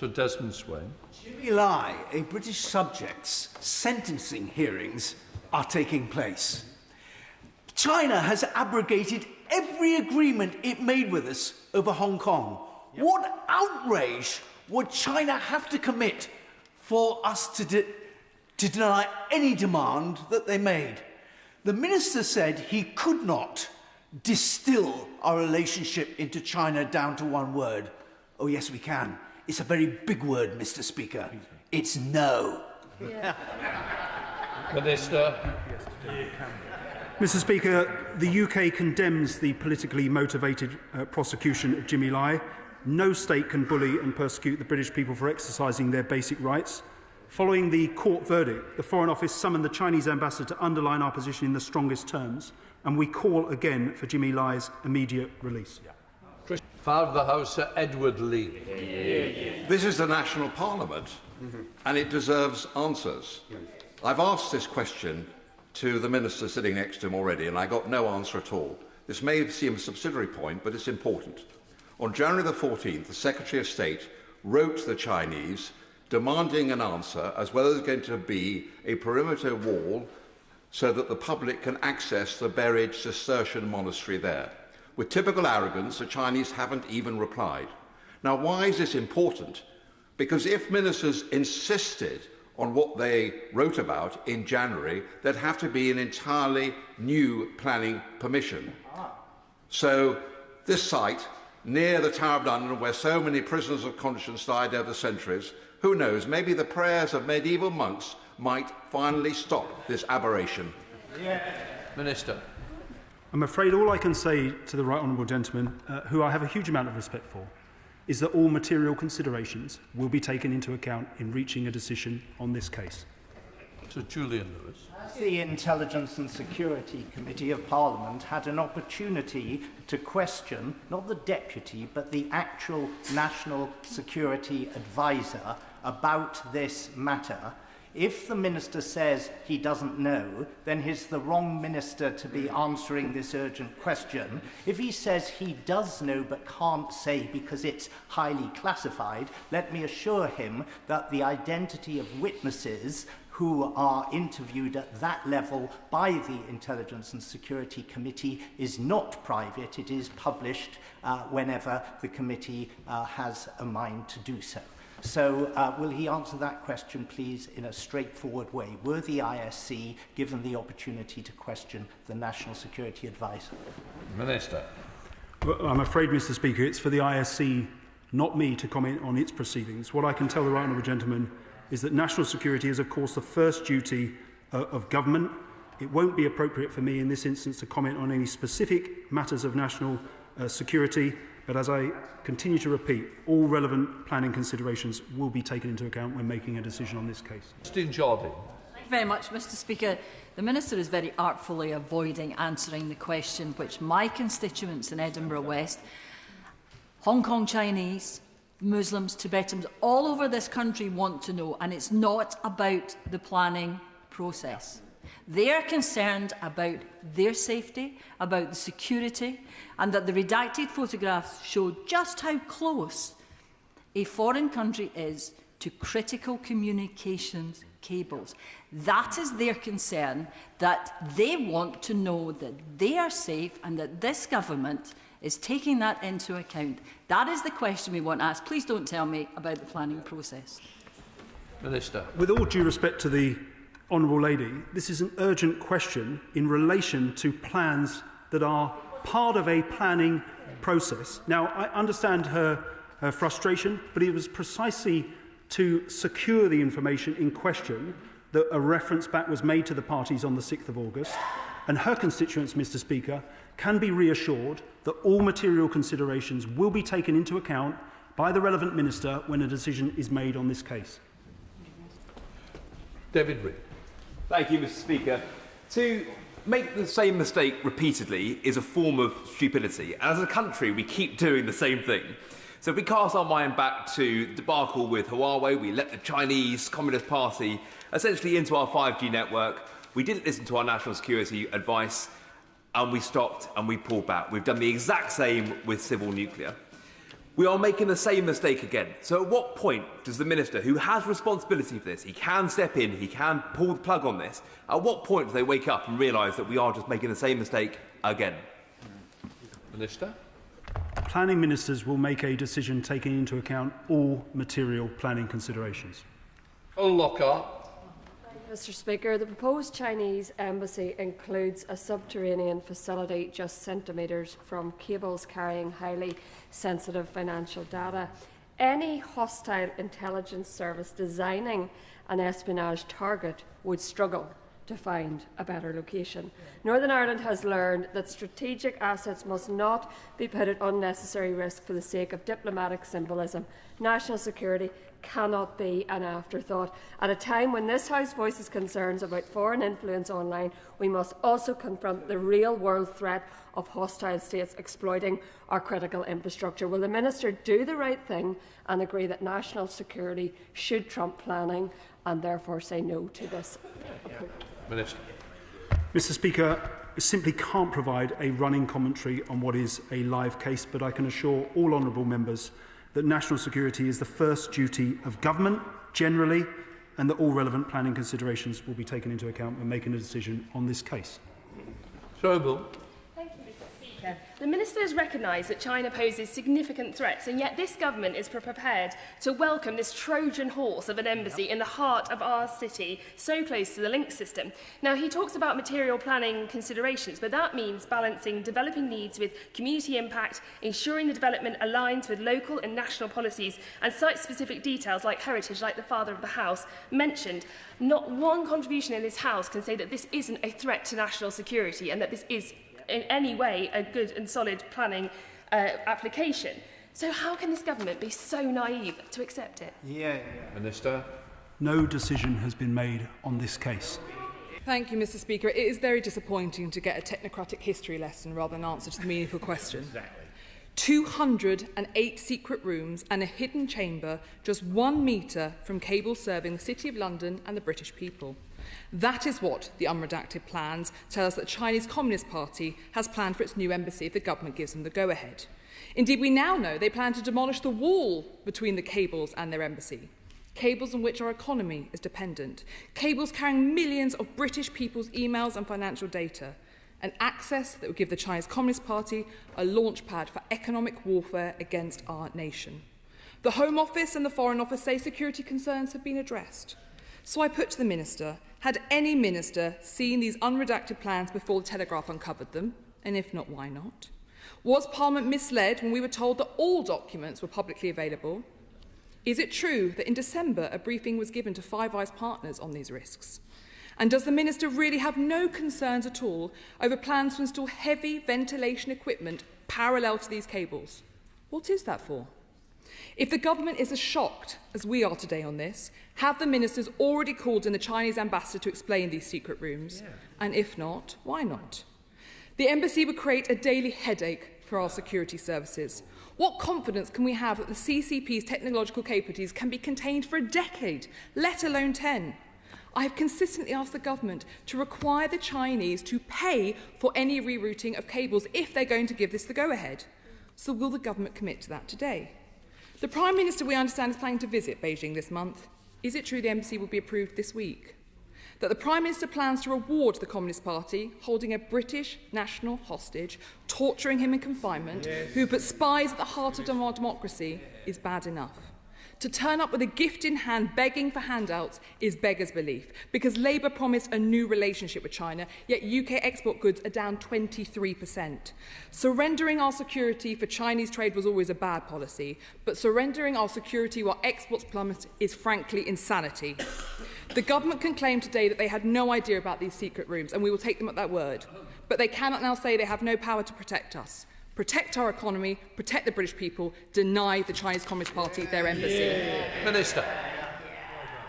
Sir Desmond Swain. Jimmy Lai, a British subject's sentencing hearings are taking place. China has abrogated every agreement it made with us over Hong Kong. Yep. What outrage would China have to commit for us to deny any demand that they made? The minister said he could not distill our relationship into China down to one word. Oh, yes, we can. It's a very big word, Mr. Speaker. It's no. Yeah. Minister. Mr. Speaker, the UK condemns the politically motivated prosecution of Jimmy Lai. No state can bully and persecute the British people for exercising their basic rights. Following the court verdict, the Foreign Office summoned the Chinese ambassador to underline our position in the strongest terms, and we call again for Jimmy Lai's immediate release. Yeah. Father of the House, Sir Edward Lee. This is the national parliament, and it deserves answers. I've asked this question to the minister sitting next to him already, and I got no answer at all. This may seem a subsidiary point, but it's important. On January the 14th, the Secretary of State wrote to the Chinese demanding an answer, as well as going to be a perimeter wall so that the public can access the buried Cistercian monastery there. With typical arrogance, the Chinese haven't even replied. Now, why is this important? Because if ministers insisted on what they wrote about in January, there'd have to be an entirely new planning permission. So this site, near the Tower of London, where so many prisoners of conscience died over the centuries, who knows, maybe the prayers of medieval monks might finally stop this aberration. Yeah. Minister. I'm afraid all I can say to the right honourable gentleman, who I have a huge amount of respect for, is that all material considerations will be taken into account in reaching a decision on this case. Sir Julian Lewis. Has the Intelligence and Security Committee of Parliament had an opportunity to question not the deputy but the actual National Security Advisor about this matter? If the minister says he doesn't know, then he's the wrong minister to be answering this urgent question. If he says he does know but can't say because it's highly classified, let me assure him that the identity of witnesses who are interviewed at that level by the Intelligence and Security Committee is not private. It is published whenever the committee has a mind to do so. So will he answer that question, please, in a straightforward way? Were the ISC given the opportunity to question the National Security Advisor? Minister. Well, I'm afraid, Mr. Speaker, it's for the ISC, not me, to comment on its proceedings. What I can tell the right honourable gentleman is that national security is, of course, the first duty of government. It won't be appropriate for me in this instance to comment on any specific matters of national security. But as I continue to repeat, all relevant planning considerations will be taken into account when making a decision on this case. Christine Jardine. Thank you very much, Mr. Speaker. The Minister is very artfully avoiding answering the question which my constituents in Edinburgh West, Hong Kong Chinese, Muslims, Tibetans, all over this country want to know, and it's not about the planning process. They are concerned about their safety, about the security, and that the redacted photographs show just how close a foreign country is to critical communications cables. That is their concern, that they want to know that they are safe and that this government is taking that into account. That is the question we want to ask. Please don't tell me about the planning process. Minister. With all due respect to the Honourable Lady, this is an urgent question in relation to plans that are part of a planning process. Now, I understand her frustration, but it was precisely to secure the information in question that a reference back was made to the parties on the 6th of August, and her constituents, Mr. Speaker, can be reassured that all material considerations will be taken into account by the relevant minister when a decision is made on this case. David Reid. Thank you, Mr. Speaker. To make the same mistake repeatedly is a form of stupidity. And as a country, we keep doing the same thing. So if we cast our mind back to the debacle with Huawei, we let the Chinese Communist Party essentially into our 5G network. We didn't listen to our national security advice, and we stopped and we pulled back. We've done the exact same with civil nuclear. We are making the same mistake again. So at what point does the Minister, who has responsibility for this, he can step in, he can pull the plug on this, at what point do they wake up and realise that we are just making the same mistake again? Minister. Planning ministers will make a decision taking into account all material planning considerations. Lockhart. Mr. Speaker, the proposed Chinese embassy includes a subterranean facility just centimetres from cables carrying highly sensitive financial data. Any hostile intelligence service designing an espionage target would struggle to find a better location. Northern Ireland has learned that strategic assets must not be put at unnecessary risk for the sake of diplomatic symbolism. National security cannot be an afterthought. At a time when this House voices concerns about foreign influence online, we must also confront the real-world threat of hostile states exploiting our critical infrastructure. Will the Minister do the right thing and agree that national security should trump planning and therefore say no to this? Minister. Mr. Speaker, I simply can't provide a running commentary on what is a live case, but I can assure all honourable members that national security is the first duty of government generally, and that all relevant planning considerations will be taken into account when making a decision on this case. Schroebel. Thank you, Mr. Speaker. The Minister has recognised that China poses significant threats, and yet this government is prepared to welcome this Trojan horse of an embassy in the heart of our city, so close to the link system. Now, he talks about material planning considerations, but that means balancing developing needs with community impact, ensuring the development aligns with local and national policies, and site-specific details like heritage, like the father of the house mentioned. Not one contribution in this House can say that this isn't a threat to national security and that this is in any way a good and solid planning application. So how can this government be so naive to accept it? Minister. No decision has been made on this case. Thank you, Mr. Speaker. It is very disappointing to get a technocratic history lesson rather than answer to the meaningful question. Exactly. 208 secret rooms and a hidden chamber just 1 metre from cables serving the City of London and the British people. That is what the unredacted plans tell us that the Chinese Communist Party has planned for its new embassy if the government gives them the go-ahead. Indeed, we now know they plan to demolish the wall between the cables and their embassy, cables on which our economy is dependent, cables carrying millions of British people's emails and financial data, an access that would give the Chinese Communist Party a launchpad for economic warfare against our nation. The Home Office and the Foreign Office say security concerns have been addressed. So I put to the Minister, had any minister seen these unredacted plans before the Telegraph uncovered them? And if not, why not? Was Parliament misled when we were told that all documents were publicly available? Is it true that in December a briefing was given to Five Eyes partners on these risks? And does the Minister really have no concerns at all over plans to install heavy ventilation equipment parallel to these cables? What is that for? If the government is as shocked as we are today on this, have the ministers already called in the Chinese ambassador to explain these secret rooms? Yeah. And if not, why not? The embassy would create a daily headache for our security services. What confidence can we have that the CCP's technological capabilities can be contained for a decade, let alone 10? I have consistently asked the government to require the Chinese to pay for any rerouting of cables if they're going to give this the go-ahead. So will the government commit to that today? The Prime Minister, we understand, is planning to visit Beijing this month. Is it true the embassy will be approved this week? That the Prime Minister plans to reward the Communist Party, holding a British national hostage, torturing him in confinement, who put spies at the heart of our democracy, is bad enough. To turn up with a gift in hand begging for handouts is beggar's belief, because Labour promised a new relationship with China, yet UK export goods are down 23%. Surrendering our security for Chinese trade was always a bad policy, but surrendering our security while exports plummet is frankly insanity. The government can claim today that they had no idea about these secret rooms, and we will take them at that word, but they cannot now say they have no power to protect us. Protect our economy, protect the British people, deny the Chinese Communist Party their embassy. Minister.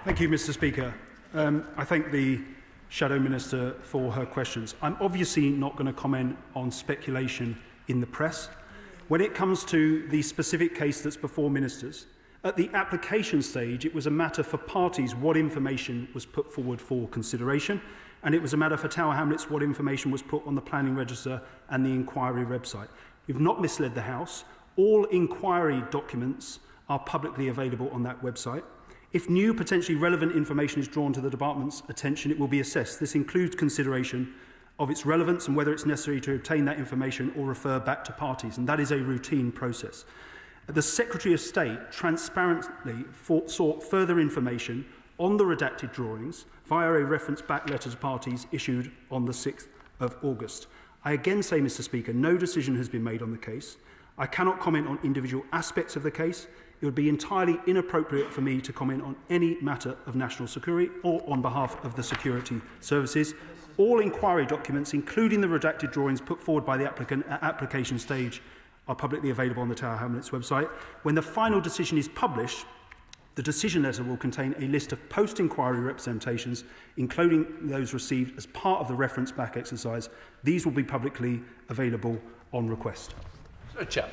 Thank you, Mr. Speaker. I thank the Shadow Minister for her questions. I'm obviously not going to comment on speculation in the press. When it comes to the specific case that's before ministers, at the application stage, it was a matter for parties what information was put forward for consideration, and it was a matter for Tower Hamlets what information was put on the planning register and the inquiry website. We've not misled the House. All inquiry documents are publicly available on that website. If new, potentially relevant information is drawn to the Department's attention, it will be assessed. This includes consideration of its relevance and whether it's necessary to obtain that information or refer back to parties, and that is a routine process. The Secretary of State transparently sought further information on the redacted drawings via a reference back letter to parties issued on the 6th of August. I again say, Mr. Speaker, no decision has been made on the case. I cannot comment on individual aspects of the case. It would be entirely inappropriate for me to comment on any matter of national security or on behalf of the security services. All inquiry documents, including the redacted drawings put forward by the applicant at application stage, are publicly available on the Tower Hamlets website. When the final decision is published, the decision letter will contain a list of post-inquiry representations, including those received as part of the reference back exercise. These will be publicly available on request. Sir Chair.